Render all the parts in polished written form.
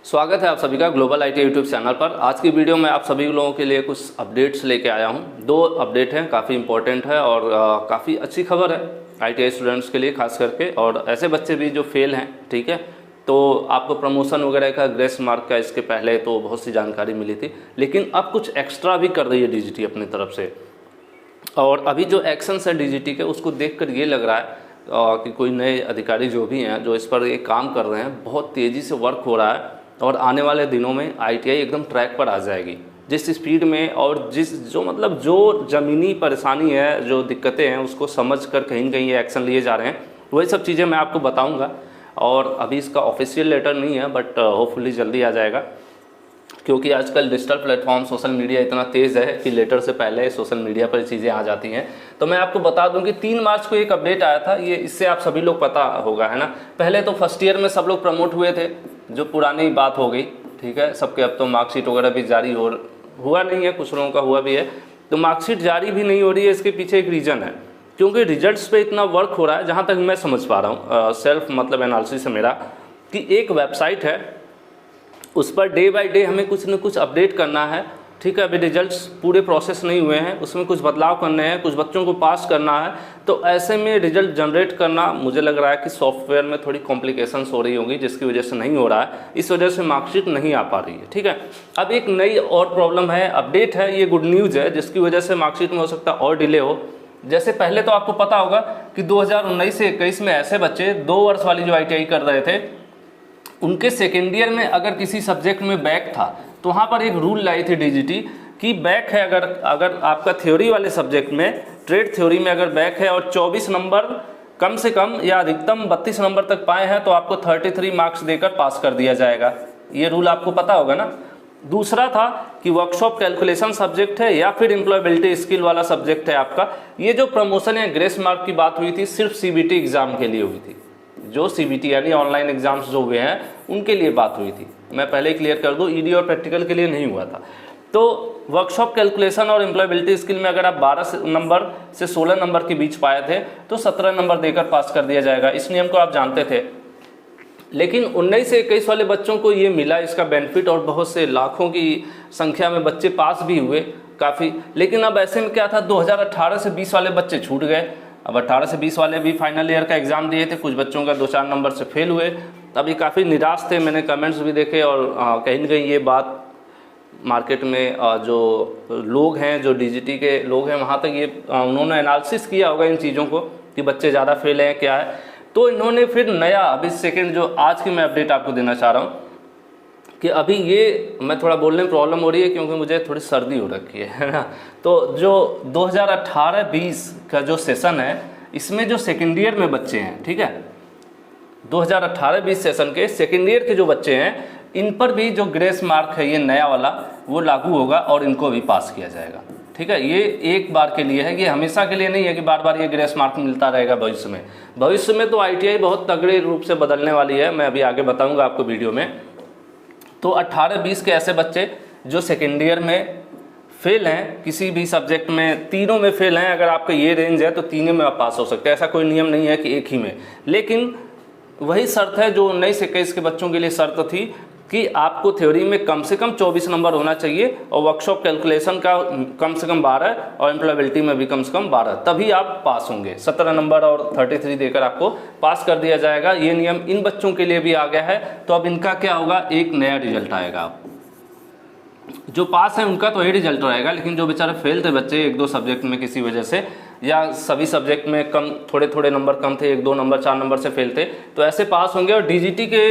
स्वागत है आप सभी का ग्लोबल आईटी यूट्यूब चैनल पर। आज की वीडियो में आप सभी लोगों के लिए कुछ अपडेट्स लेके आया हूं। दो अपडेट हैं, काफ़ी इंपॉर्टेंट है और काफ़ी अच्छी खबर है आईटीआई स्टूडेंट्स के लिए खास करके, और ऐसे बच्चे भी जो फेल हैं, ठीक है। तो आपको प्रमोशन वगैरह का, ग्रेस मार्क का इसके पहले तो बहुत सी जानकारी मिली थी, लेकिन अब कुछ एक्स्ट्रा भी कर रही है डीजीटी अपनी तरफ से। और अभी जो एक्शंस है डीजीटी के, उसको देखकर ये लग रहा है कि कोई नए अधिकारी जो भी हैं, जो इस पर ये काम कर रहे हैं, बहुत तेज़ी से वर्क हो रहा है और आने वाले दिनों में आईटीआई एकदम ट्रैक पर आ जाएगी। जिस स्पीड में और जो ज़मीनी परेशानी है, जो दिक्कतें हैं, उसको समझकर कहीं न कहीं ये एक्शन लिए जा रहे हैं। वही सब चीज़ें मैं आपको बताऊंगा। और अभी इसका ऑफिशियल लेटर नहीं है, बट होपफुली जल्दी आ जाएगा, क्योंकि आजकल डिजिटल प्लेटफॉर्म, सोशल मीडिया इतना तेज़ है कि लेटर से पहले सोशल मीडिया पर चीज़ें आ जाती हैं। तो मैं आपको बता दूं कि 3 मार्च को एक अपडेट आया था, ये इससे आप सभी लोग पता होगा, है ना। पहले तो फर्स्ट ईयर में सब लोग प्रमोट हुए थे, जो पुरानी बात हो गई, ठीक है सबके। अब तो मार्कशीट वगैरह भी जारी हुआ नहीं है, कुछ लोगों का हुआ भी है। तो मार्कशीट जारी भी नहीं हो रही है, इसके पीछे एक रीज़न है, क्योंकि रिजल्ट्स पे इतना वर्क हो रहा है, जहाँ तक मैं समझ पा रहा हूँ सेल्फ मतलब एनालिसिस है मेरा, कि एक वेबसाइट है, उस पर डे बाय डे हमें कुछ न कुछ अपडेट करना है, ठीक है। अभी रिजल्ट्स पूरे प्रोसेस नहीं हुए हैं, उसमें कुछ बदलाव करने हैं, कुछ बच्चों को पास करना है। तो ऐसे में रिजल्ट जनरेट करना, मुझे लग रहा है कि सॉफ्टवेयर में थोड़ी कॉम्प्लिकेशंस हो रही होंगी, जिसकी वजह से नहीं हो रहा है। इस वजह से मार्कशीट नहीं आ पा रही है, ठीक है। अब एक नई और प्रॉब्लम है, अपडेट है, ये गुड न्यूज़ है, जिसकी वजह से मार्कशीट में हो सकता है और डिले हो। जैसे पहले तो आपको पता होगा कि 2019 से 21 में ऐसे बच्चे 2 वर्ष वाली जो आईटीआई कर रहे थे, उनके सेकेंड ईयर में अगर किसी सब्जेक्ट में बैक था, तो वहाँ पर एक रूल लाई थी डीजीटी कि बैक है, अगर आपका थ्योरी वाले सब्जेक्ट में, ट्रेड थ्योरी में अगर बैक है और 24 नंबर कम से कम या अधिकतम 32 नंबर तक पाए हैं, तो आपको 33 मार्क्स देकर पास कर दिया जाएगा। ये रूल आपको पता होगा ना। दूसरा था कि वर्कशॉप कैलकुलेशन सब्जेक्ट है या फिर एम्प्लॉयबिलिटी स्किल वाला सब्जेक्ट है आपका, ये जो प्रमोशन या ग्रेस मार्क की बात हुई थी, सिर्फ सीबीटी एग्जाम के लिए हुई थी। जो सीबीटी यानी ऑनलाइन एग्जाम्स जो हुए हैं, उनके लिए बात हुई थी। मैं पहले ही क्लियर कर दूं, ईडी और प्रैक्टिकल के लिए नहीं हुआ था। तो वर्कशॉप कैलकुलेशन और एम्प्लॉयबिलिटी स्किल में अगर आप 12 नंबर से 16 नंबर के बीच पाए थे, तो 17 नंबर देकर पास कर दिया जाएगा। इस नियम को आप जानते थे, लेकिन 19 से 21 वाले बच्चों को ये मिला इसका बेनिफिट, और बहुत से लाखों की संख्या में बच्चे पास भी हुए काफ़ी। लेकिन अब ऐसे में क्या था, 2018 से 20 वाले बच्चे छूट गए। अब 18 से 20 वाले भी फाइनल ईयर का एग्ज़ाम दिए थे, कुछ बच्चों का 2-4 नंबर से फेल हुए। तब ये काफ़ी निराश थे, मैंने कमेंट्स भी देखे, और कहीं न कहीं ये बात मार्केट में जो लोग हैं, जो डीजीटी के लोग हैं, वहाँ तक ये उन्होंने एनालिसिस किया होगा इन चीज़ों को कि बच्चे ज़्यादा फेल हैं क्या है। तो इन्होंने फिर नया, अभी सेकेंड जो आज की मैं अपडेट आपको देना चाह रहा हूँ, कि अभी ये मैं थोड़ा बोलने में प्रॉब्लम हो रही है, क्योंकि मुझे थोड़ी सर्दी हो रखी है ना। तो जो 2018-20 का जो सेशन है, इसमें जो सेकेंड ईयर में बच्चे हैं, ठीक है, 2018-20 सेशन के सेकेंड ईयर के जो बच्चे हैं, इन पर भी जो ग्रेस मार्क है ये नया वाला, वो लागू होगा और इनको भी पास किया जाएगा, ठीक है। ये एक बार के लिए है, ये हमेशा के लिए नहीं है कि बार बार ये ग्रेस मार्क मिलता रहेगा भविष्य में। भविष्य में तो आईटीआई बहुत तगड़े रूप से बदलने वाली है, मैं अभी आगे बताऊँगा आपको वीडियो में। तो 18-20 के ऐसे बच्चे जो सेकेंड ईयर में फेल हैं, किसी भी सब्जेक्ट में, तीनों में फेल हैं, अगर आपका ये रेंज है तो तीनों में आप पास हो सकते हैं। ऐसा कोई नियम नहीं है कि एक ही में, लेकिन वही शर्त है जो 19 से 21 के बच्चों के लिए शर्त थी कि आपको थ्योरी में कम से कम 24 नंबर होना चाहिए, और वर्कशॉप कैलकुलेशन का कम से कम 12, और एम्प्लॉयबिलिटी में भी कम से कम 12, तभी आप पास होंगे। 17 नंबर और 33 देकर आपको पास कर दिया जाएगा। ये नियम इन बच्चों के लिए भी आ गया है। तो अब इनका क्या होगा, एक नया रिजल्ट आएगा। जो पास है उनका तो यही रिजल्ट रहेगा, लेकिन जो बेचारे फेल थे बच्चे 1-2 सब्जेक्ट में किसी वजह से, या सभी सब्जेक्ट में कम, थोड़े नंबर कम थे, 1-2 नंबर 4 नंबर से फेल थे, तो ऐसे पास होंगे। और डीजीटी के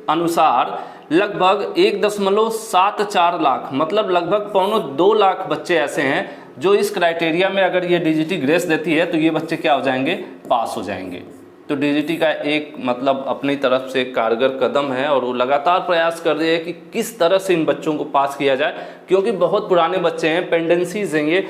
अनुसार लगभग 1.74 लाख, मतलब लगभग 1.25 लाख बच्चे ऐसे हैं जो इस क्राइटेरिया में, अगर ये डीजीटी ग्रेस देती है, तो ये बच्चे क्या हो जाएंगे, पास हो जाएंगे। तो डीजीटी का एक मतलब अपनी तरफ से कारगर कदम है, और वो लगातार प्रयास कर रही है कि किस तरह से इन बच्चों को पास किया जाए, क्योंकि बहुत पुराने बच्चे हैं, पेंडेंसीज हैं ये,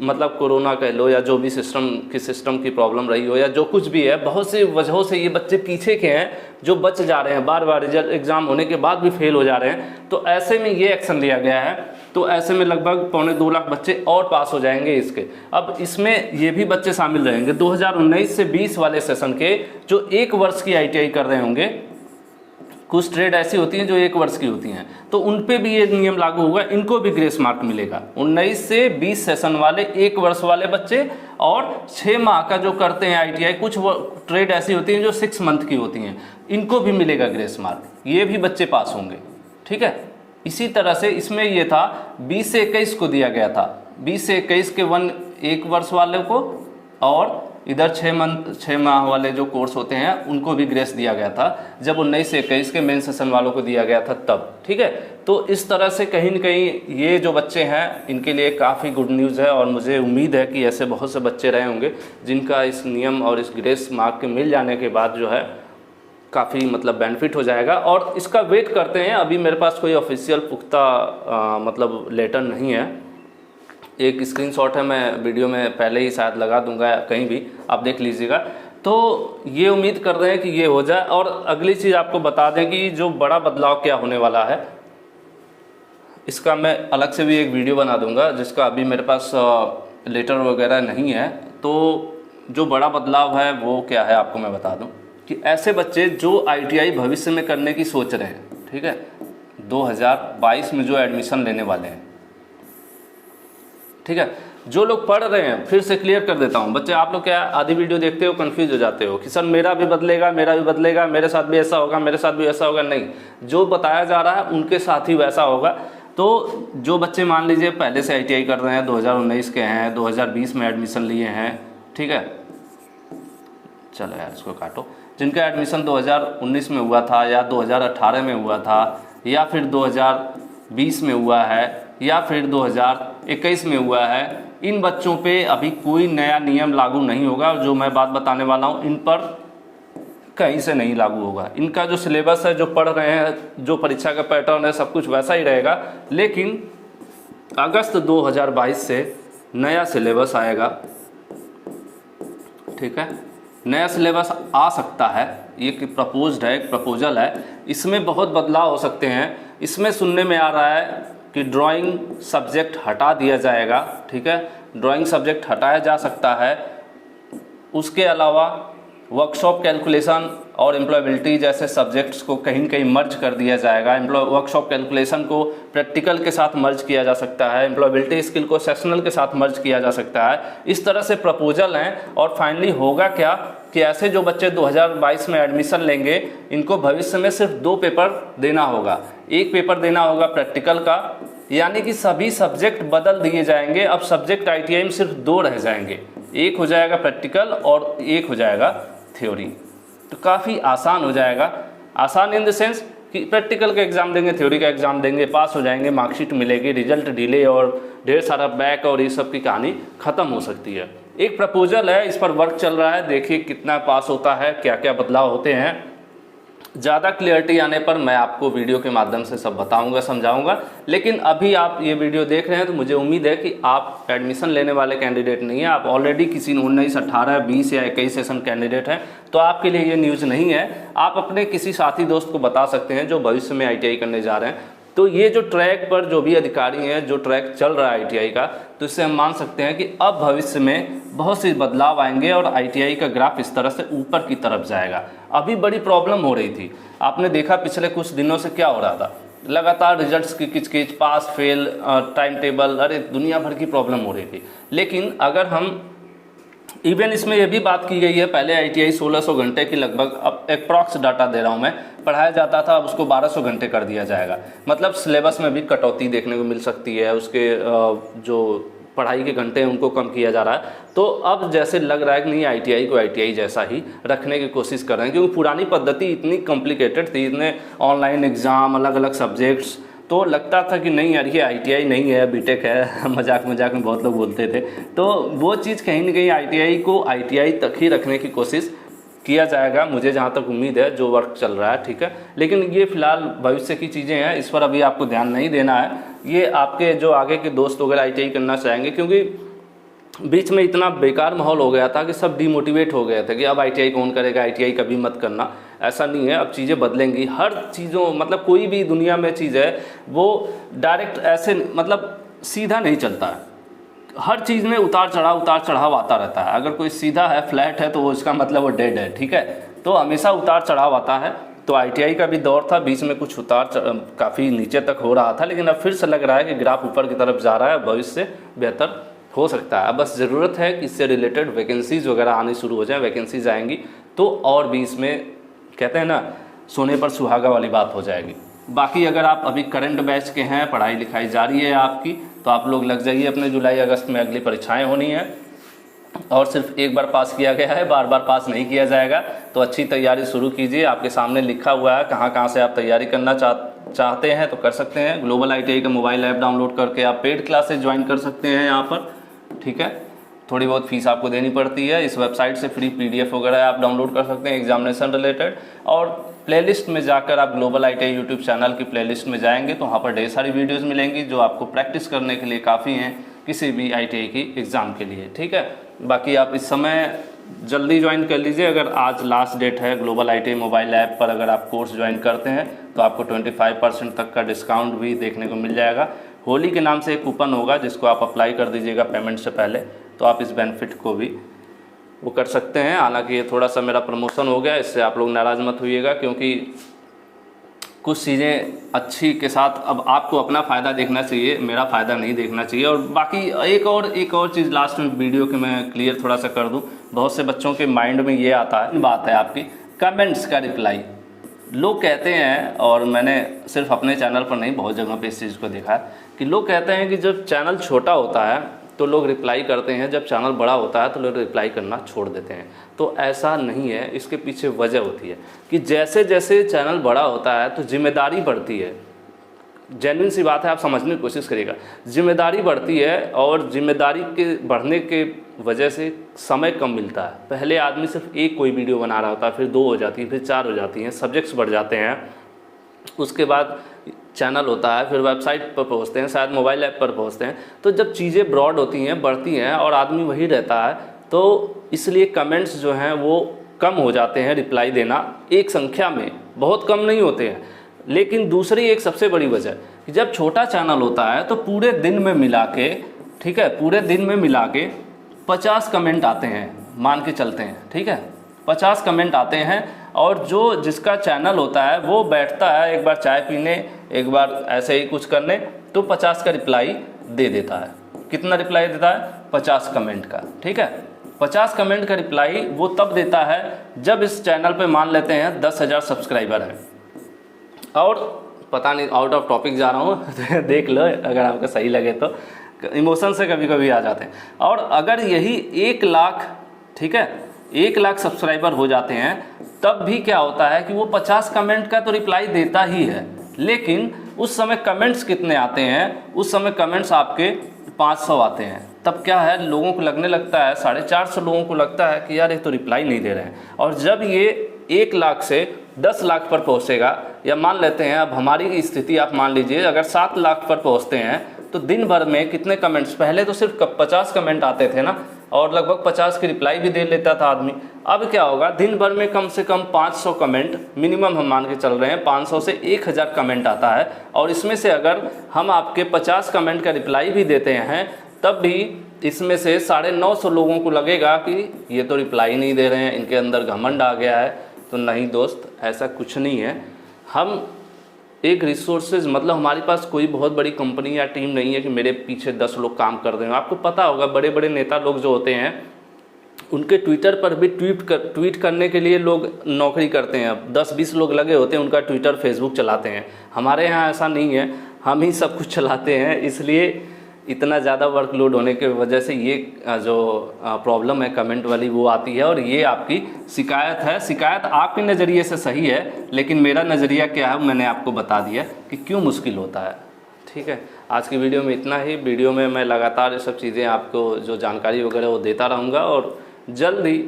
मतलब कोरोना कह लो, या जो भी सिस्टम की प्रॉब्लम रही हो, या जो कुछ भी है, बहुत सी वजहों से ये बच्चे पीछे के हैं, जो बच जा रहे हैं, बार बार रिजल्ट एग्जाम होने के बाद भी फेल हो जा रहे हैं। तो ऐसे में ये एक्शन लिया गया है। तो ऐसे में लगभग 1.25 लाख बच्चे और पास हो जाएंगे इसके। अब इसमें ये भी बच्चे शामिल रहेंगे 2019 से 20 वाले सेशन के, जो 1 वर्ष की आईटीआई कर रहे होंगे, कुछ ट्रेड ऐसी होती हैं जो 1 वर्ष की होती हैं, तो उन पे भी ये नियम लागू होगा, इनको भी ग्रेस मार्क मिलेगा। 19 से 20 सेशन वाले 1 वर्ष वाले बच्चे और 6 माह का जो करते हैं ITI, कुछ ट्रेड ऐसी होती हैं जो 6 मंथ की होती हैं, इनको भी मिलेगा ग्रेस मार्क, ये भी बच्चे पास होंगे। ठीक है, इसी तरह से इसमें ये था 20 से 21 को दिया गया था, 20 से 21 के 1 वर्ष वाले को, और इधर 6 माह वाले जो कोर्स होते हैं उनको भी ग्रेस दिया गया था, जब 19 से 21 के मेन सेशन वालों को दिया गया था तब। ठीक है, तो इस तरह से कहीं न कहीं ये जो बच्चे हैं इनके लिए काफ़ी गुड न्यूज़ है, और मुझे उम्मीद है कि ऐसे बहुत से बच्चे रहे होंगे जिनका इस नियम और इस ग्रेस मार्क के मिल जाने के बाद जो है काफ़ी मतलब बेनिफिट हो जाएगा। और इसका वेट करते हैं, अभी मेरे पास कोई ऑफिशियल पुख्ता मतलब लेटर नहीं है। एक स्क्रीनशॉट है, मैं वीडियो में पहले ही शायद लगा दूंगा, कहीं भी आप देख लीजिएगा। तो ये उम्मीद कर रहे हैं कि ये हो जाए। और अगली चीज़ आपको बता दें कि जो बड़ा बदलाव क्या होने वाला है, इसका मैं अलग से भी एक वीडियो बना दूंगा, जिसका अभी मेरे पास लेटर वगैरह नहीं है। तो जो बड़ा बदलाव है वो क्या है आपको मैं बता दूं कि ऐसे बच्चे जो ITI भविष्य में करने की सोच रहे हैं, ठीक है, 2022 में जो एडमिशन लेने वाले हैं, ठीक है, जो लोग पढ़ रहे हैं, फिर से क्लियर कर देता हूँ बच्चे, आप लोग क्या आधी वीडियो देखते हो कंफ्यूज हो जाते हो कि सर मेरा भी बदलेगा, मेरा भी बदलेगा, मेरे साथ भी ऐसा होगा, मेरे साथ भी ऐसा होगा। नहीं, जो बताया जा रहा है उनके साथ ही वैसा होगा। तो जो बच्चे मान लीजिए पहले से ITI कर रहे हैं, 2019 के हैं, 2020 में एडमिशन लिए हैं, ठीक है, चलो यार इसको काटो, जिनका एडमिशन 2019 में हुआ था या 2018 में हुआ था या फिर 2020 में हुआ है या फिर 2021 में हुआ है, इन बच्चों पे अभी कोई नया नियम लागू नहीं होगा। जो मैं बात बताने वाला हूँ इन पर कहीं से नहीं लागू होगा। इनका जो सिलेबस है, जो पढ़ रहे हैं, जो परीक्षा का पैटर्न है, सब कुछ वैसा ही रहेगा। लेकिन अगस्त 2022 से नया सिलेबस आएगा, ठीक है, नया सिलेबस आ सकता है, ये कि प्रपोज्ड है, एक प्रपोजल है, इसमें बहुत बदलाव हो सकते हैं। इसमें सुनने में आ रहा है कि ड्राइंग सब्जेक्ट हटा दिया जाएगा, ठीक है, ड्राइंग सब्जेक्ट हटाया जा सकता है। उसके अलावा वर्कशॉप कैलकुलेशन और एम्प्लॉयबिलिटी जैसे सब्जेक्ट्स को कहीं न कहीं मर्ज कर दिया जाएगा। वर्कशॉप कैलकुलेशन को प्रैक्टिकल के साथ मर्ज किया जा सकता है, एम्प्लॉयबिलिटी स्किल को सेशनल के साथ मर्ज किया जा सकता है। इस तरह से प्रपोजल हैं। और फाइनली होगा क्या कि ऐसे जो बच्चे 2022 में एडमिशन लेंगे, इनको भविष्य में सिर्फ 2 पेपर देना होगा। एक पेपर देना होगा प्रैक्टिकल का, यानी कि सभी सब्जेक्ट बदल दिए जाएंगे। अब सब्जेक्ट ITI में सिर्फ 2 रह जाएंगे, एक हो जाएगा प्रैक्टिकल और एक हो जाएगा थ्योरी। तो काफ़ी आसान हो जाएगा। आसान इन द सेंस कि प्रैक्टिकल का एग्ज़ाम देंगे, थ्योरी का एग्ज़ाम देंगे, पास हो जाएंगे, मार्कशीट मिलेगी, रिजल्ट डिले और ढेर सारा बैक और ये सब की कहानी ख़त्म हो सकती है। एक प्रपोजल है, इस पर वर्क चल रहा है, देखिए कितना पास होता है, क्या क्या बदलाव होते हैं। ज़्यादा क्लियरिटी आने पर मैं आपको वीडियो के माध्यम से सब बताऊंगा, समझाऊंगा। लेकिन अभी आप ये वीडियो देख रहे हैं तो मुझे उम्मीद है कि आप एडमिशन लेने वाले कैंडिडेट नहीं हैं, आप ऑलरेडी किसी 19, 18, 20 या 21 सेशन कैंडिडेट हैं, तो आपके लिए ये न्यूज़ नहीं है। आप अपने किसी साथी दोस्त को बता सकते हैं जो भविष्य में ITI करने जा रहे हैं। तो ये जो ट्रैक पर जो भी अधिकारी हैं, जो ट्रैक चल रहा है ITI का, तो इससे हम मान सकते हैं कि अब भविष्य में बहुत से बदलाव आएंगे और ITI का ग्राफ इस तरह से ऊपर की तरफ जाएगा। अभी बड़ी प्रॉब्लम हो रही थी, आपने देखा पिछले कुछ दिनों से क्या हो रहा था, लगातार रिजल्ट्स की किचकिच, पास फेल, टाइम टेबल, अरे दुनिया भर की प्रॉब्लम हो रही थी। लेकिन अगर हम इवन इसमें यह भी बात की गई है, पहले ITI 1600 घंटे की लगभग, अब अप्रॉक्स डाटा दे रहा हूँ मैं, पढ़ाया जाता था, अब उसको 1200 घंटे कर दिया जाएगा। मतलब सिलेबस में भी कटौती देखने को मिल सकती है, उसके जो पढ़ाई के घंटे हैं उनको कम किया जा रहा है। तो अब जैसे लग रहा है कि नहीं, ITI को ITI जैसा ही रखने की कोशिश कर रहे हैं, क्योंकि पुरानी पद्धति इतनी कॉम्प्लिकेटेड थी, इतने ऑनलाइन एग्ज़ाम, अलग अलग सब्जेक्ट्स, तो लगता था कि नहीं यार ये ITI नहीं है, बीटेक है। मजाक मजाक में बहुत लोग बोलते थे। तो वो चीज़ कहीं न कहीं ITI को ITI तक ही रखने की कोशिश किया जाएगा, मुझे जहाँ तक उम्मीद है, जो वर्क चल रहा है, ठीक है। लेकिन ये फिलहाल भविष्य की चीज़ें हैं, इस पर अभी आपको ध्यान नहीं देना है। ये आपके जो आगे के दोस्त वगैरह ITI करना चाहेंगे, क्योंकि बीच में इतना बेकार माहौल हो गया था कि सब डिमोटिवेट हो गए थे कि अब ITI कौन करेगा, ITI कभी मत करना। ऐसा नहीं है, अब चीज़ें बदलेंगी। हर चीज़ों मतलब कोई भी दुनिया में चीज़ है वो डायरेक्ट ऐसे मतलब सीधा नहीं चलता है। हर चीज़ में उतार चढ़ाव आता रहता है। अगर कोई सीधा है, फ्लैट है, तो वो इसका मतलब वो डेड है, ठीक है। तो हमेशा उतार चढ़ाव आता है। तो ITI का भी दौर था, बीच में कुछ उतार काफ़ी नीचे तक हो रहा था, लेकिन अब फिर से लग रहा है कि ग्राफ ऊपर की तरफ जा रहा है, भविष्य बेहतर हो सकता है। अब बस ज़रूरत है कि इससे रिलेटेड वैकेंसीज़ वगैरह आनी शुरू हो जाए, वैकेंसीज आएंगी तो और भी इसमें कहते हैं ना सोने पर सुहागा वाली बात हो जाएगी। बाकी अगर आप अभी करंट बैच के हैं, पढ़ाई लिखाई जारी है आपकी, तो आप लोग लग जाइए अपने जुलाई अगस्त में, अगली परीक्षाएं होनी है और सिर्फ एक बार पास किया गया है, बार बार पास नहीं किया जाएगा। तो अच्छी तैयारी शुरू कीजिए, आपके सामने लिखा हुआ है कहाँ कहाँ से आप तैयारी करना चाहते हैं तो कर सकते हैं। ग्लोबल ITI का मोबाइल ऐप डाउनलोड करके आप पेड क्लासेज ज्वाइन कर सकते हैं यहाँ पर, ठीक है। थोड़ी बहुत फीस आपको देनी पड़ती है। इस वेबसाइट से फ्री PDF वगैरह आप डाउनलोड कर सकते हैं एग्जामिनेशन रिलेटेड। और प्लेलिस्ट में जाकर आप ग्लोबल ITI यूट्यूब चैनल की प्लेलिस्ट में जाएंगे तो वहाँ पर ढेर सारी वीडियोस मिलेंगी जो आपको प्रैक्टिस करने के लिए काफ़ी हैं किसी भी ITI की एग्ज़ाम के लिए, ठीक है। बाकी आप इस समय जल्दी ज्वाइन कर लीजिए। अगर आज लास्ट डेट है ग्लोबल ITI मोबाइल ऐप पर, अगर आप कोर्स ज्वाइन करते हैं तो आपको 25% तक का डिस्काउंट भी देखने को मिल जाएगा। होली के नाम से एक कूपन होगा जिसको आप अप्लाई कर दीजिएगा पेमेंट से पहले, तो आप इस बेनिफिट को भी वो कर सकते हैं। हालांकि ये थोड़ा सा मेरा प्रमोशन हो गया, इससे आप लोग नाराज़ मत होइएगा, क्योंकि कुछ चीज़ें अच्छी के साथ अब आपको अपना फ़ायदा देखना चाहिए, मेरा फ़ायदा नहीं देखना चाहिए। और बाकी एक और चीज़ लास्ट में वीडियो के मैं क्लियर थोड़ा सा कर दूं। बहुत से बच्चों के माइंड में ये आता है, बात है आपकी कमेंट्स का रिप्लाई। लोग कहते हैं, और मैंने सिर्फ अपने चैनल पर नहीं बहुत जगह पे इस चीज़ को देखा है, कि लोग कहते हैं कि जब चैनल छोटा होता है तो लोग रिप्लाई करते हैं, जब चैनल बड़ा होता है तो लोग रिप्लाई करना छोड़ देते हैं। तो ऐसा नहीं है, इसके पीछे वजह होती है कि जैसे जैसे चैनल बड़ा होता है तो जिम्मेदारी बढ़ती है। जेन्युइन सी बात है, आप समझने की कोशिश करिएगा। जिम्मेदारी बढ़ती है और जिम्मेदारी के बढ़ने के वजह से समय कम मिलता है। पहले आदमी सिर्फ एक कोई वीडियो बना रहा होता है, फिर 2 हो जाती है, फिर 4 हो जाती हैं, सब्जेक्ट्स बढ़ जाते हैं, उसके बाद चैनल होता है, फिर वेबसाइट पर पहुंचते हैं, शायद मोबाइल ऐप पर पहुंचते हैं। तो जब चीज़ें ब्रॉड होती हैं, बढ़ती हैं और आदमी वही रहता है, तो इसलिए कमेंट्स जो हैं वो कम हो जाते हैं। रिप्लाई देना एक संख्या में बहुत कम नहीं होते हैं। लेकिन दूसरी एक सबसे बड़ी वजह कि जब छोटा चैनल होता है तो पूरे दिन में मिला के, ठीक है, पूरे दिन में मिला के 50 कमेंट आते हैं, मान के चलते हैं, ठीक है, 50 कमेंट आते हैं। और जो जिसका चैनल होता है वो बैठता है एक बार चाय पीने, एक बार ऐसे ही कुछ करने, तो 50 का रिप्लाई दे देता है। कितना रिप्लाई देता है? 50 कमेंट का, ठीक है। 50 कमेंट का रिप्लाई वो तब देता है जब इस चैनल पे मान लेते हैं 10,000 सब्सक्राइबर हैं। और पता नहीं, आउट ऑफ टॉपिक जा रहा हूँ देख लो, अगर आपको सही लगे तो, इमोशन से कभी कभी आ जाते हैं। और अगर यही 1 लाख, ठीक है, 1 लाख सब्सक्राइबर हो जाते हैं, तब भी क्या होता है कि वो 50 कमेंट का तो रिप्लाई देता ही है, लेकिन उस समय कमेंट्स कितने आते हैं? उस समय कमेंट्स आपके 500 आते हैं। तब क्या है, लोगों को लगने लगता है, 450 लोगों को लगता है कि यार ये तो रिप्लाई नहीं दे रहे हैं। और जब ये 1 लाख से 10 लाख पर पहुंचेगा, या मान लेते हैं अब हमारी स्थिति आप मान लीजिए अगर 7 लाख पर पहुंचते हैं, तो दिन भर में कितने कमेंट्स? पहले तो सिर्फ 50 कमेंट आते थे ना, और लगभग 50 की रिप्लाई भी दे लेता था आदमी। अब क्या होगा, दिन भर में कम से कम 500 कमेंट मिनिमम हम मान के चल रहे हैं, 500 से 1000 कमेंट आता है। और इसमें से अगर हम आपके 50 कमेंट का रिप्लाई भी देते हैं, तब भी इसमें से 950 लोगों को लगेगा कि ये तो रिप्लाई नहीं दे रहे हैं, इनके अंदर घमंड आ गया है। तो नहीं दोस्त, ऐसा कुछ नहीं है। हम एक रिसोर्सेज, मतलब हमारे पास कोई बहुत बड़ी कंपनी या टीम नहीं है कि मेरे पीछे 10 लोग काम कर रहे हैं। आपको पता होगा बड़े बड़े नेता लोग जो होते हैं, उनके ट्विटर पर भी ट्वीट करने के लिए लोग नौकरी करते हैं। अब 10-20 लोग लगे होते हैं, उनका ट्विटर फेसबुक चलाते हैं। हमारे यहाँ ऐसा नहीं है, हम ही सब कुछ चलाते हैं। इसलिए इतना ज़्यादा वर्कलोड होने की वजह से ये जो प्रॉब्लम है कमेंट वाली वो आती है, और ये आपकी शिकायत है। शिकायत आपके नज़रिए से सही है, लेकिन मेरा नज़रिया क्या है मैंने आपको बता दिया कि क्यों मुश्किल होता है। ठीक है, आज की वीडियो में इतना ही। वीडियो में मैं लगातार ये सब चीज़ें आपको जो जानकारी वगैरह वो देता रहूँगा, और जल्द ही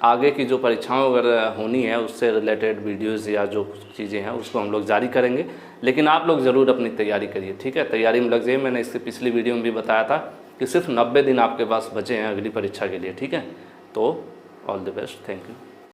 आगे की जो परीक्षाएं वगैरह होनी है उससे रिलेटेड वीडियोज़ या जो चीज़ें हैं उसको हम लोग जारी करेंगे। लेकिन आप लोग ज़रूर अपनी तैयारी करिए, ठीक है, तैयारी में लग जाइए। मैंने इसके पिछली वीडियो में भी बताया था कि सिर्फ 90 दिन आपके पास बचे हैं अगली परीक्षा के लिए, ठीक है। तो all the best, thank you.